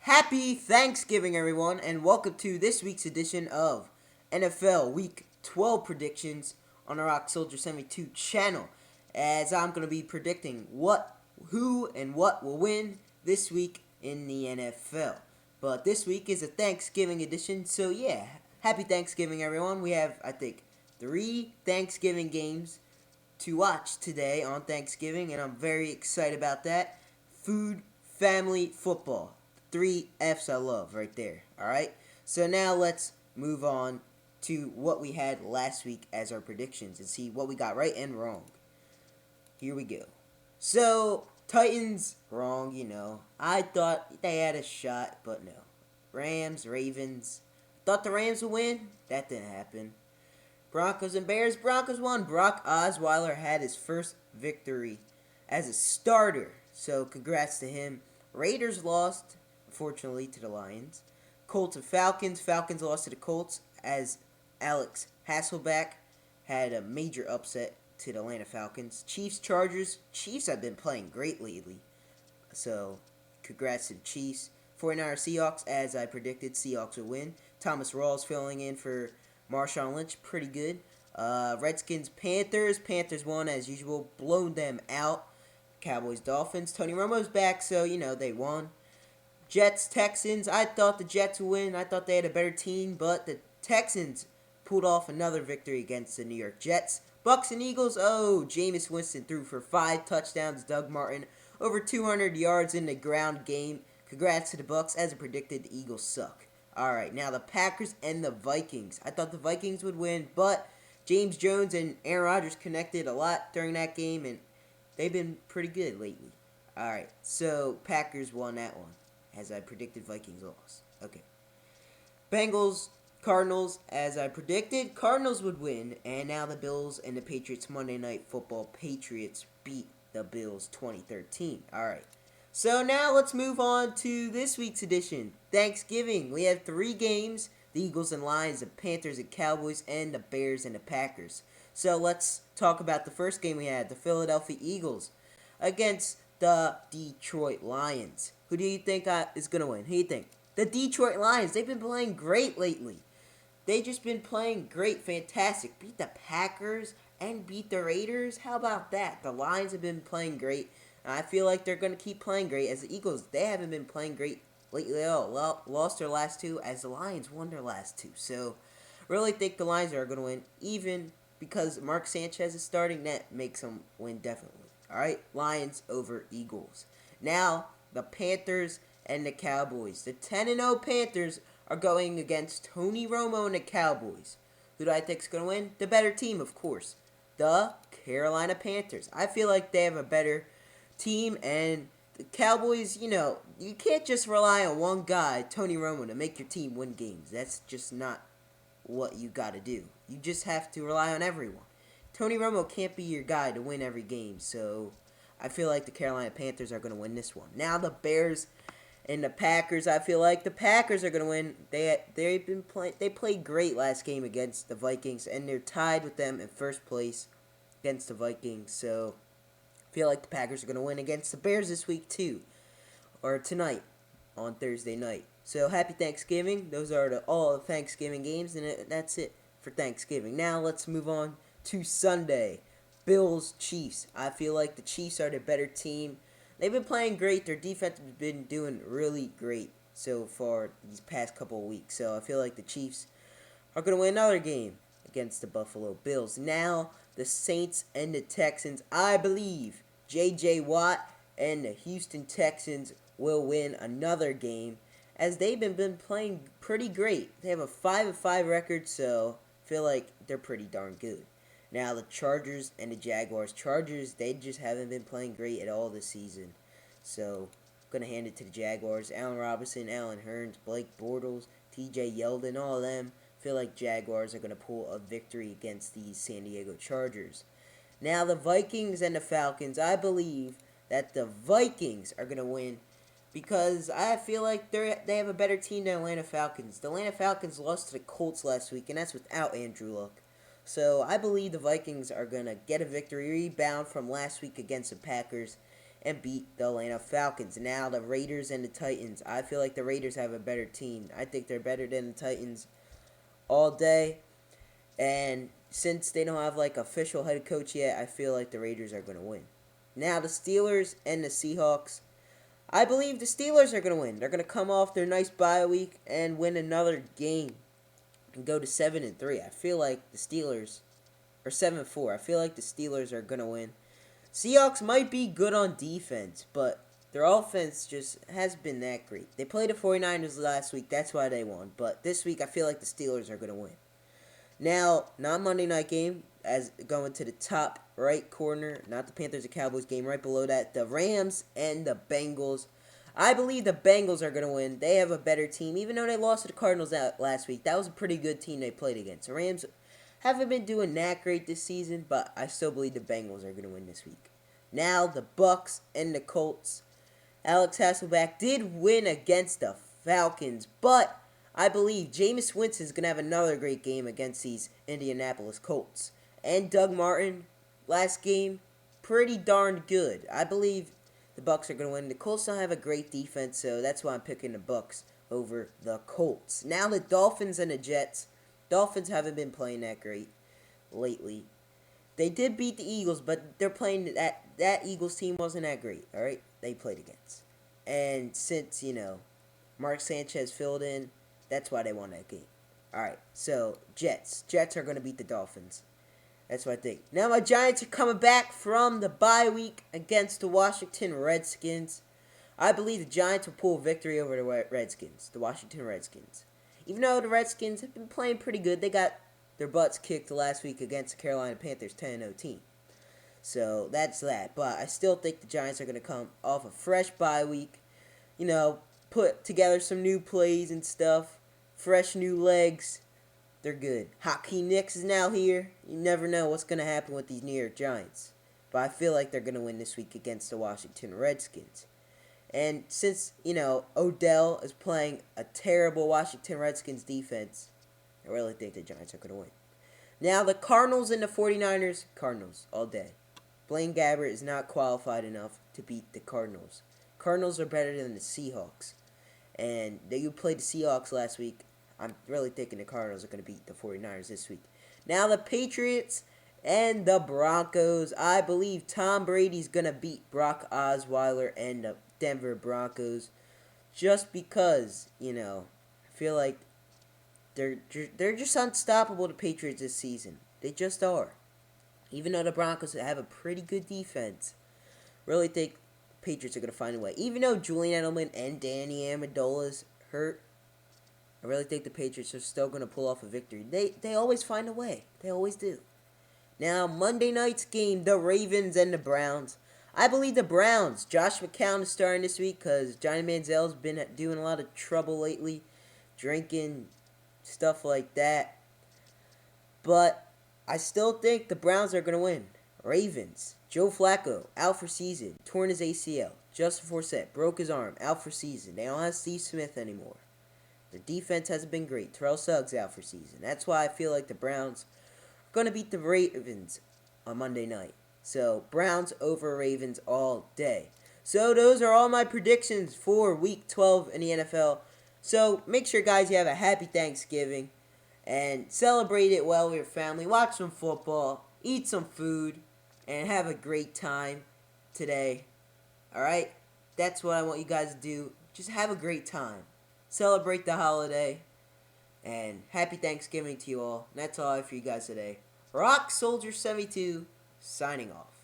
Happy Thanksgiving, everyone, and welcome to this week's edition of NFL Week 12 predictions on the RockSoldier72 channel. As I'm going to be predicting who, and what will win this week in the NFL. But this week is a Thanksgiving edition, so yeah, happy Thanksgiving, everyone. We have, I think, 3 Thanksgiving games to watch today on Thanksgiving, and I'm very excited about that. Food, family, football. 3 F's I love right there. Alright? So now let's move on to what we had last week as our predictions and see what we got right and wrong. Here we go. So, Titans, wrong. I thought they had a shot, but no. Rams, Ravens. Thought the Rams would win. That didn't happen. Broncos and Bears. Broncos won. Brock Osweiler had his first victory as a starter. So, congrats to him. Raiders lost, unfortunately, to the Lions. Colts and Falcons. Falcons lost to the Colts as Alex Hasselbeck had a major upset to the Atlanta Falcons. Chiefs, Chargers. Chiefs have been playing great lately. So, congrats to the Chiefs. 49ers, Seahawks, as I predicted, Seahawks would win. Thomas Rawls filling in for Marshawn Lynch, pretty good. Redskins, Panthers. Panthers won as usual, blown them out. Cowboys, Dolphins. Tony Romo's back, so, they won. Jets, Texans. I thought the Jets would win. I thought they had a better team, but the Texans pulled off another victory against the New York Jets. Bucks and Eagles. Oh, Jameis Winston threw for 5 touchdowns. Doug Martin over 200 yards in the ground game. Congrats to the Bucks. As I predicted, the Eagles suck. Alright, now the Packers and the Vikings. I thought the Vikings would win, but James Jones and Aaron Rodgers connected a lot during that game, and they've been pretty good lately. Alright, so Packers won that one. As I predicted, Vikings lost. Okay. Bengals, Cardinals, as I predicted, Cardinals would win. And now the Bills and the Patriots, Monday Night Football. Patriots beat the Bills 2013. Alright. So now let's move on to this week's edition. Thanksgiving. We have 3 games. The Eagles and Lions, the Panthers and Cowboys, and the Bears and the Packers. So let's talk about the first game we had. The Philadelphia Eagles against the Detroit Lions. Who do you think is going to win? Who do you think? The Detroit Lions. They've been playing great lately. They've just been playing great. Fantastic. Beat the Packers and beat the Raiders. How about that? The Lions have been playing great. And I feel like they're going to keep playing great. As the Eagles, they haven't been playing great lately at all. Lost their last 2 as the Lions won their last 2. So, really think the Lions are going to win. Even because Mark Sanchez is starting, that makes them win definitely. Alright, Lions over Eagles. Now, the Panthers and the Cowboys. The 10-0 Panthers are going against Tony Romo and the Cowboys. Who do I think is going to win? The better team, of course. The Carolina Panthers. I feel like they have a better team, and the Cowboys, you can't just rely on one guy, Tony Romo, to make your team win games. That's just not what you got to do. You just have to rely on everyone. Tony Romo can't be your guy to win every game, so I feel like the Carolina Panthers are going to win this one. Now the Bears and the Packers, I feel like the Packers are going to win. They played great last game against the Vikings, and they're tied with them in first place against the Vikings. So I feel like the Packers are going to win against the Bears this week too, or tonight on Thursday night. So happy Thanksgiving. Those are all the Thanksgiving games, and that's it for Thanksgiving. Now let's move on to Sunday. Bills, Chiefs. I feel like the Chiefs are the better team. They've been playing great. Their defense has been doing really great so far these past couple of weeks. So I feel like the Chiefs are going to win another game against the Buffalo Bills. Now, the Saints and the Texans. I believe J.J. Watt and the Houston Texans will win another game, as they've been playing pretty great. They have a 5-5 record, so I feel like they're pretty darn good. Now, the Chargers and the Jaguars. Chargers, they just haven't been playing great at all this season. So, I'm going to hand it to the Jaguars. Allen Robinson, Allen Hurns, Blake Bortles, TJ Yeldon, all of them. I feel like Jaguars are going to pull a victory against these San Diego Chargers. Now, the Vikings and the Falcons. I believe that the Vikings are going to win, because I feel like they have a better team than the Atlanta Falcons. The Atlanta Falcons lost to the Colts last week, and that's without Andrew Luck. So I believe the Vikings are going to get a victory, rebound from last week against the Packers, and beat the Atlanta Falcons. Now the Raiders and the Titans. I feel like the Raiders have a better team. I think they're better than the Titans all day. And since they don't have like official head coach yet, I feel like the Raiders are going to win. Now the Steelers and the Seahawks. I believe the Steelers are going to win. They're going to come off their nice bye week and win another game and go to 7-3. I feel like the Steelers, or 7-4. I feel like the Steelers are going to win. Seahawks might be good on defense, but their offense just has been that great. They played the 49ers last week. That's why they won. But this week, I feel like the Steelers are going to win. Now, not Monday night game, as going to the top right corner, not the Panthers and Cowboys game, right below that, the Rams and the Bengals. I believe the Bengals are going to win. They have a better team, even though they lost to the Cardinals out last week. That was a pretty good team they played against. The Rams haven't been doing that great this season, but I still believe the Bengals are going to win this week. Now, the Bucks and the Colts. Alex Hasselbeck did win against the Falcons, but I believe Jameis Winston is going to have another great game against these Indianapolis Colts. And Doug Martin, last game, pretty darn good. I believe the Bucks are going to win. The Colts don't have a great defense, so that's why I'm picking the Bucks over the Colts. Now the Dolphins and the Jets. Dolphins haven't been playing that great lately. They did beat the Eagles, but they're playing that Eagles team wasn't that great, all right? They played against. And since, Mark Sanchez filled in, that's why they won that game. All right, so Jets. Jets are going to beat the Dolphins. That's what I think. Now my Giants are coming back from the bye week against the Washington Redskins. I believe the Giants will pull victory over the Redskins, the Washington Redskins. Even though the Redskins have been playing pretty good, they got their butts kicked last week against the Carolina Panthers 10-0 team. So that's that. But I still think the Giants are going to come off a fresh bye week. Put together some new plays and stuff. Fresh new legs. They're good. Hakeem Nicks is now here. You never know what's going to happen with these New York Giants. But I feel like they're going to win this week against the Washington Redskins. And since, Odell is playing a terrible Washington Redskins defense, I really think the Giants are going to win. Now, the Cardinals and the 49ers. Cardinals all day. Blaine Gabbert is not qualified enough to beat the Cardinals. Cardinals are better than the Seahawks. And you played the Seahawks last week. I'm really thinking the Cardinals are going to beat the 49ers this week. Now, the Patriots and the Broncos. I believe Tom Brady's going to beat Brock Osweiler and the Denver Broncos. Just because, I feel like they're just unstoppable, the Patriots, this season. They just are. Even though the Broncos have a pretty good defense, really think the Patriots are going to find a way. Even though Julian Edelman and Danny Amendola's hurt, I really think the Patriots are still going to pull off a victory. They always find a way. They always do. Now, Monday night's game, the Ravens and the Browns. I believe the Browns. Josh McCown is starting this week because Johnny Manziel's been doing a lot of trouble lately. Drinking, stuff like that. But I still think the Browns are going to win. Ravens. Joe Flacco, out for season. Torn his ACL. Justin Forsett broke his arm, out for season. They don't have Steve Smith anymore. Their defense hasn't been great. Terrell Suggs out for season. That's why I feel like the Browns are going to beat the Ravens on Monday night. So, Browns over Ravens all day. So, those are all my predictions for Week 12 in the NFL. So, make sure, guys, you have a happy Thanksgiving. And celebrate it well with your family. Watch some football. Eat some food. And have a great time today. Alright? That's what I want you guys to do. Just have a great time. Celebrate the holiday. And happy Thanksgiving to you all. And that's all I have for you guys today. RockSoldier72 signing off.